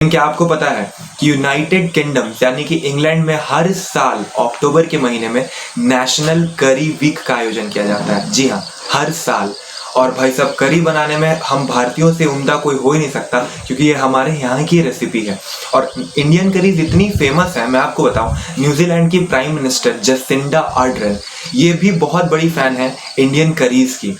क्या आपको पता है कि यूनाइटेड किंगडम यानी कि इंग्लैंड में हर साल अक्टूबर के महीने में नेशनल करी वीक का आयोजन किया जाता है। जी हाँ, हर साल। और भाई साहब, करी बनाने में हम भारतीयों से उम्दा कोई हो ही नहीं सकता, क्योंकि ये हमारे यहाँ की रेसिपी है। और इंडियन करीज इतनी फेमस है, मैं आपको बताऊं, न्यूजीलैंड की प्राइम मिनिस्टर जसिंडा आर्डर्न ये भी बहुत बड़ी फैन है इंडियन करीज की।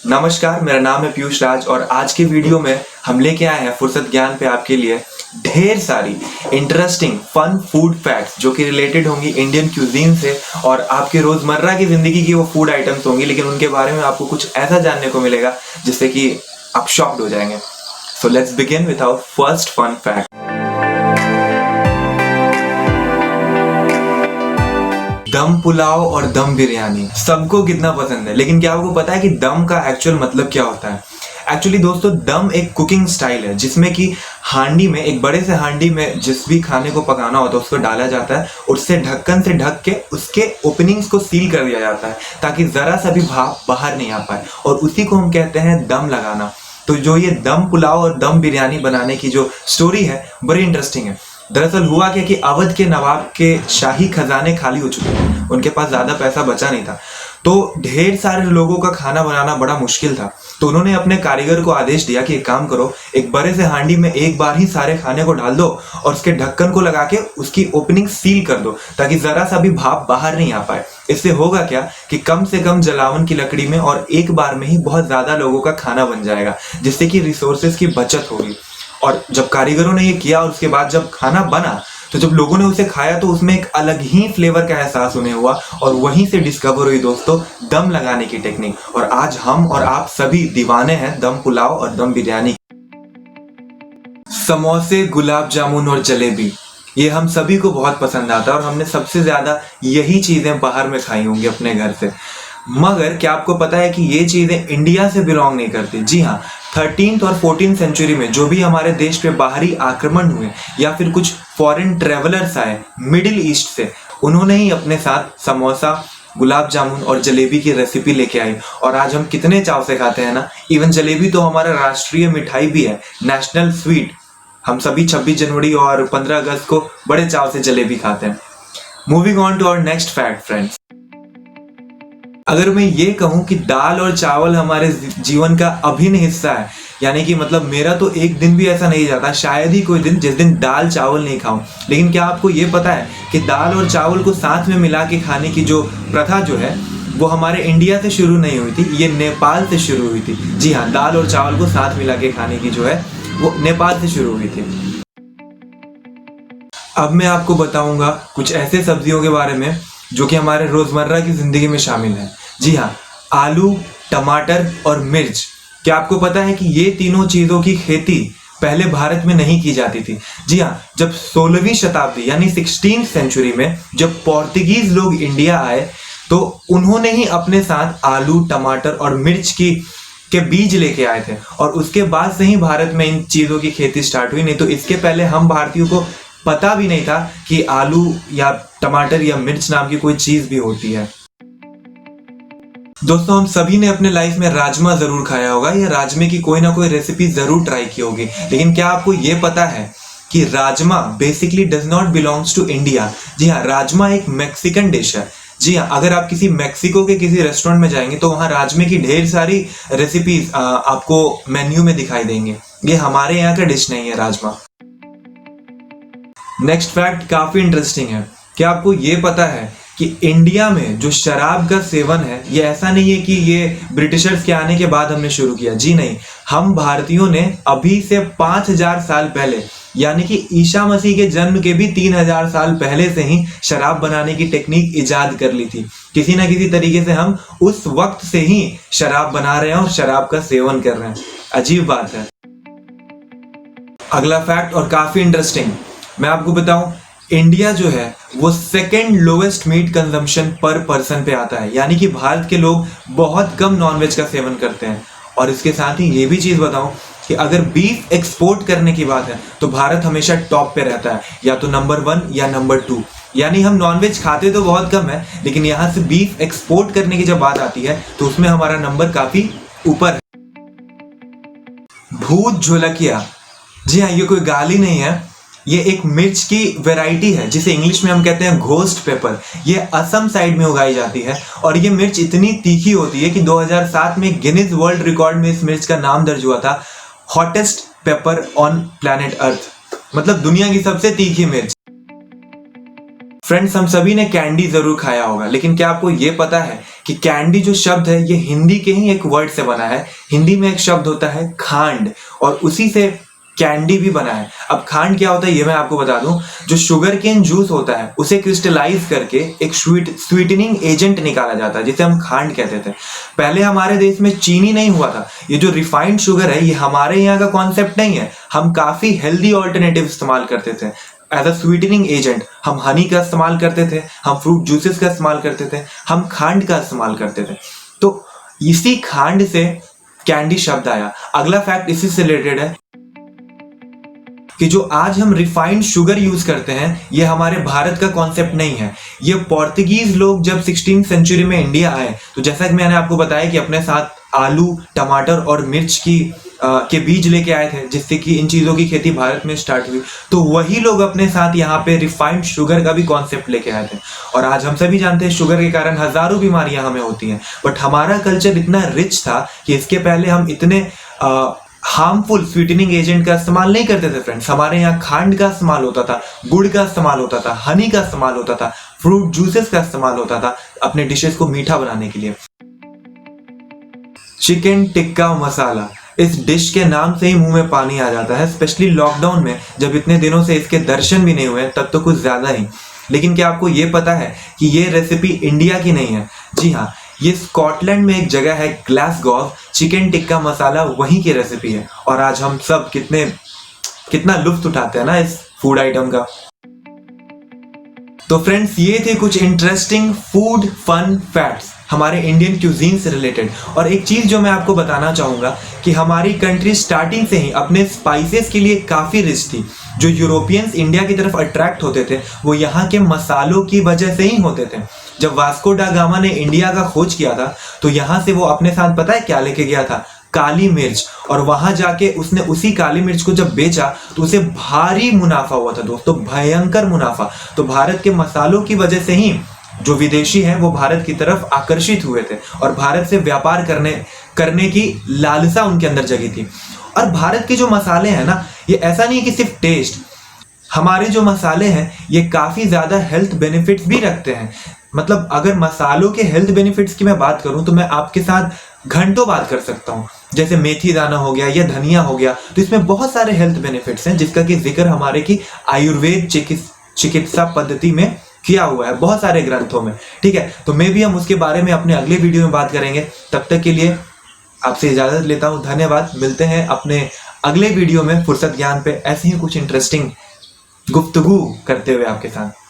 नमस्कार, मेरा नाम है पीयूष राज और आज के वीडियो में हम लेके आए हैं फुर्सत ज्ञान पे आपके लिए ढेर सारी इंटरेस्टिंग फन फूड फैक्ट्स जो कि रिलेटेड होंगी इंडियन क्यूजीन से और आपके रोजमर्रा की जिंदगी की वो फूड आइटम्स होंगी, लेकिन उनके बारे में आपको कुछ ऐसा जानने को मिलेगा जिससे कि आप शॉक्ड हो जाएंगे। So let's begin with our first fun fact. Dum pulao और दम बिरयानी सबको कितना पसंद है, लेकिन क्या आपको पता है कि दम का एक्चुअल मतलब क्या होता है? एक्चुअली दोस्तों, दम एक कुकिंग स्टाइल है जिसमें कि हांडी में, एक बड़े से हांडी में जिस भी खाने को पकाना होता है उसको डाला जाता है, उससे ढक्कन से ढक के उसके ओपनिंग्स को सील कर दिया जाता है ताकि जरा सा भी भाप बाहर नहीं आ पाए, और उसी को हम कहते हैं दम लगाना। तो जो ये दम पुलाव और दम बिरयानी बनाने की जो स्टोरी है बड़ी इंटरेस्टिंग है। दरअसल हुआ क्या कि अवध के नवाब के शाही खजाने खाली हो चुके थे, उनके पास ज्यादा पैसा बचा नहीं था, तो ढेर सारे लोगों का खाना बनाना बड़ा मुश्किल था। तो उन्होंने अपने कारीगर को आदेश दिया कि एक काम करो, एक बड़े से हांडी में एक बार ही सारे खाने को डाल दो और उसके ढक्कन को लगा के उसकी ओपनिंग सील कर दो ताकि जरा सा भी भाप बाहर नहीं आ पाए। इससे होगा क्या कि कम से कम जलावन की लकड़ी में और एक बार में ही बहुत ज्यादा लोगों का खाना बन जाएगा, जिससे कि रिसोर्सेज की बचत होगी। और जब कारीगरों ने ये किया और उसके बाद जब खाना बना तो जब लोगों ने उसे खाया तो उसमें एक अलग ही फ्लेवर का एहसास उन्हें हुआ और वहीं से डिस्कवर हुई दोस्तों दम लगाने की टेक्निक। और आज हम और आप सभी दीवाने हैं दम पुलाव और दम बिरयानी। समोसे, गुलाब जामुन और जलेबी ये हम सभी को बहुत पसंद आता है और हमने सबसे ज्यादा यही चीजें बाहर में खाई होंगी अपने घर से। मगर क्या आपको पता है कि ये चीजें इंडिया से बिलोंग नहीं करती? जी हाँ, 13th और 14th सेंचुरी में जो भी हमारे देश पे बाहरी आक्रमण हुए या फिर कुछ फॉरेन ट्रेवलर्स आए मिडिल ईस्ट से, उन्होंने ही अपने साथ समोसा, गुलाब जामुन और जलेबी की रेसिपी लेके आई और आज हम कितने चाव से खाते हैं ना। इवन जलेबी तो हमारा राष्ट्रीय मिठाई भी है, नेशनल स्वीट। हम सभी 26 जनवरी और 15 अगस्त को बड़े चाव से जलेबी खाते हैं। Moving on to our next fact friends. अगर मैं ये कहूं कि दाल और चावल हमारे जीवन का अभिन्न हिस्सा है, यानी कि मतलब मेरा तो एक दिन भी ऐसा नहीं जाता, शायद ही कोई दिन जिस दिन दाल चावल नहीं खाऊं। लेकिन क्या आपको ये पता है कि दाल और चावल को साथ में मिला के खाने की जो प्रथा जो है वो हमारे इंडिया से शुरू नहीं हुई थी, ये नेपाल से शुरू हुई थी। जी हाँ, दाल और चावल को साथ मिला के खाने की जो है वो नेपाल से शुरू हुई थी। अब मैं आपको बताऊंगा कुछ ऐसे सब्जियों के बारे में जो कि हमारे रोजमर्रा की जिंदगी में शामिल है। जी हाँ, आलू, टमाटर और मिर्च। क्या आपको पता है कि ये तीनों चीजों की खेती पहले भारत में नहीं की जाती थी? जी हाँ, जब 16वीं शताब्दी यानी 16th सेंचुरी में जब पोर्तुगीज लोग इंडिया आए तो उन्होंने ही अपने साथ आलू, टमाटर और मिर्च के बीज लेके आए थे और उसके बाद से ही भारत में इन चीजों की खेती स्टार्ट हुई। नहीं तो इसके पहले हम भारतीयों को पता भी नहीं था कि आलू या टमाटर या मिर्च नाम की कोई चीज भी होती है। दोस्तों, हम सभी ने अपने लाइफ में राजमा जरूर खाया होगा या राजमे की कोई ना कोई रेसिपी जरूर ट्राई की होगी, लेकिन क्या आपको ये पता है कि rajma basically does not belongs to India? जी हाँ, राजमा एक मैक्सिकन डिश है। जी हाँ, अगर आप किसी मैक्सिको के किसी रेस्टोरेंट में जाएंगे तो वहां राजमे की ढेर सारी रेसिपीज आपको मेन्यू में दिखाई देंगे। ये हमारे यहाँ का डिश नहीं है राजमा। नेक्स्ट फैक्ट काफी इंटरेस्टिंग है। क्या आपको ये पता है कि इंडिया में जो शराब का सेवन है ये ऐसा नहीं है कि ये ब्रिटिशर्स के आने के बाद हमने शुरू किया? जी नहीं, हम भारतीयों ने अभी से 5000 साल पहले, यानी कि ईसा मसीह के जन्म के भी 3000 साल पहले से ही शराब बनाने की टेक्निक इजाद कर ली थी। किसी ना किसी तरीके से हम उस वक्त से ही शराब बना रहे हैं और शराब का सेवन कर रहे हैं। अजीब बात है। अगला फैक्ट और काफी इंटरेस्टिंग, मैं आपको बताऊं, इंडिया जो है वो second lowest meat consumption per person पे आता है, यानी कि भारत के लोग बहुत कम नॉनवेज का सेवन करते हैं। और इसके साथ ही ये भी चीज बताऊं कि अगर बीफ एक्सपोर्ट करने की बात है तो भारत हमेशा टॉप पे रहता है, या तो नंबर 1 या नंबर 2। यानी हम नॉनवेज खाते तो बहुत कम है, लेकिन यहाँ से बीफ एक्सपोर्ट करने की जब बात आती है तो उसमें हमारा नंबर काफी ऊपर है। भूत झोलकिया जी हाँ, ये कोई गाली नहीं है, ये एक मिर्च की वैरायटी है जिसे इंग्लिश में हम कहते हैं घोस्ट पेपर। ये असम साइड में उगाई जाती है और ये मिर्च इतनी तीखी होती है कि 2007 में गिनीज वर्ल्ड रिकॉर्ड में इस मिर्च का नाम दर्ज हुआ था, hottest paper on planet earth, मतलब दुनिया की सबसे तीखी मिर्च। फ्रेंड्स, हम सभी ने कैंडी जरूर खाया होगा, लेकिन क्या आपको ये पता है कि कैंडी जो शब्द है ये हिंदी के ही एक वर्ड से बना है। हिंदी में एक शब्द होता है खांड और उसी से कैंडी भी बना है। अब खांड क्या होता है ये मैं आपको बता दूं। जो शुगर केन जूस होता है उसे क्रिस्टलाइज करके एक स्वीटनिंग एजेंट निकाला जाता है जिसे हम खांड कहते थे। पहले हमारे देश में चीनी नहीं हुआ था। ये जो रिफाइंड शुगर है ये हमारे यहाँ का कॉन्सेप्ट नहीं है। हम काफी हेल्दी ऑल्टरनेटिव इस्तेमाल करते थे एज अ स्वीटनिंग एजेंट। हम हनी का इस्तेमाल करते थे, हम फ्रूट जूसेस का इस्तेमाल करते थे, हम खांड का इस्तेमाल करते थे। तो इसी खांड से कैंडी शब्द आया। अगला फैक्ट इसी से रिलेटेड है कि जो आज हम रिफाइंड शुगर यूज करते हैं ये हमारे भारत का कॉन्सेप्ट नहीं है। ये पोर्तुगीज लोग जब 16th सेंचुरी में इंडिया आए तो जैसा कि मैंने आपको बताया कि अपने साथ आलू, टमाटर और मिर्च के बीज लेके आए थे, जिससे कि इन चीज़ों की खेती भारत में स्टार्ट हुई। तो वही लोग अपने साथ यहाँ पे रिफाइंड शुगर का भी कॉन्सेप्ट लेके आए थे। और आज हम सभी जानते हैं शुगर के कारण हजारों बीमारियां हमें होती हैं, बट हमारा कल्चर इतना रिच था कि इसके पहले हम इतने हार्मफुल स्वीटनिंग एजेंट का इस्तेमाल नहीं करते थे। फ्रेंड्स, हमारे यहाँ खांड का इस्तेमाल होता था, गुड़ का इस्तेमाल होता था, हनी का इस्तेमाल होता था, फ्रूट जूसेस का इस्तेमाल होता था अपने डिशेस को मीठा बनाने के लिए। चिकन टिक्का मसाला, इस डिश के नाम से ही मुंह में पानी आ जाता है, स्पेशली लॉकडाउन में जब इतने दिनों से इसके दर्शन भी नहीं हुए तब तो कुछ ज्यादा ही। लेकिन क्या आपको ये पता है कि ये रेसिपी इंडिया की नहीं है? जी हाँ, ये स्कॉटलैंड में एक जगह है ग्लासगोव। चिकन टिक्का मसाला वहीं की रेसिपी है और आज हम सब कितना लुत्फ उठाते हैं ना इस फूड आइटम का। तो फ्रेंड्स, ये थे कुछ इंटरेस्टिंग फूड फन फैक्ट्स हमारे इंडियन क्यूजीन से रिलेटेड। और एक चीज जो मैं आपको बताना चाहूंगा कि हमारी कंट्री स्टार्टिंग से ही अपने स्पाइसेस के लिए काफी रिच थी। जो यूरोपियंस इंडिया की तरफ अट्रैक्ट होते थे वो यहाँ के मसालों की वजह से ही होते थे। जब वास्को डा गामा ने इंडिया का खोज किया था तो यहाँ से वो अपने साथ पता है क्या लेके गया था? काली मिर्च। और वहां जाके उसने उसी काली मिर्च को जब बेचा तो उसे भारी मुनाफा हुआ था दोस्तों, भयंकर मुनाफा। तो भारत के मसालों की वजह से ही जो विदेशी हैं वो भारत की तरफ आकर्षित हुए थे और भारत से व्यापार करने की लालसा उनके अंदर जगी थी। और भारत के जो मसाले हैं ना, ये ऐसा नहीं है कि सिर्फ टेस्ट, हमारे जो मसाले हैं ये काफी ज्यादा हेल्थ बेनिफिट्स भी रखते हैं। मतलब अगर मसालों के हेल्थ बेनिफिट्स की मैं बात करूं तो मैं आपके साथ घंटों बात कर सकता हूं। जैसे मेथी दाना हो गया या धनिया हो गया, तो इसमें बहुत सारे हेल्थ बेनिफिट्स हैं जिसका कि जिक्र हमारे की आयुर्वेद चिकित्सा पद्धति में किया हुआ है बहुत सारे ग्रंथों में। ठीक है, तो मैं भी हम उसके बारे में अपने अगले वीडियो में बात करेंगे। तब तक के लिए आपसे इजाजत लेता हूं, धन्यवाद। मिलते हैं अपने अगले वीडियो में फुर्सत ज्ञान पे ऐसे ही कुछ इंटरेस्टिंग गुफ्तगू करते हुए आपके साथ।